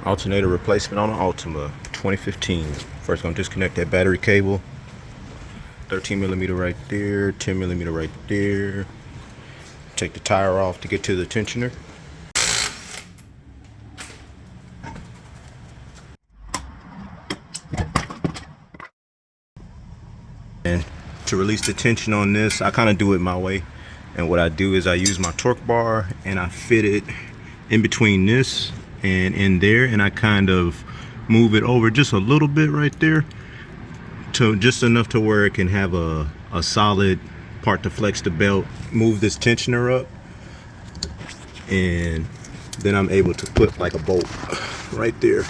Alternator replacement on the Altima 2015. First gonna disconnect that battery cable. 13 millimeter right there, 10 millimeter right there. Take the tire off to get to the tensioner. And to release the tension on this, I kind of do it my way. And what I do is I use my torque bar and I fit it in between this and in there, and I kind of move it over just a little bit right there, to just enough to where it can have a solid part to flex the belt. Move this tensioner up, and then I'm able to put like a bolt right there.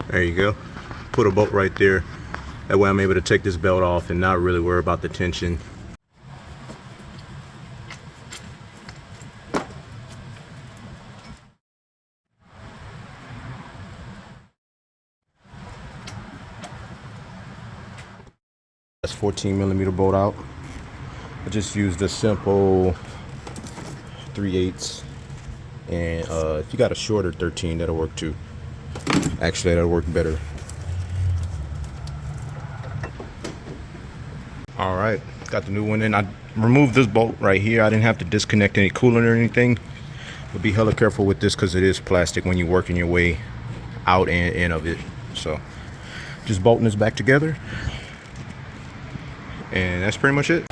There you go. Put a bolt right there. That way I'm able to take this belt off and not really worry about the tension. That's 14 millimeter bolt out. I just used a simple 3/8, and if you got a shorter 13, that'll work too. Actually, that'll work better. All right, got the new one in. I removed this bolt right here. I didn't have to disconnect any coolant or anything, but be hella careful with this because it is plastic when you're working your way out and in of it. So just bolting this back together, and that's pretty much it.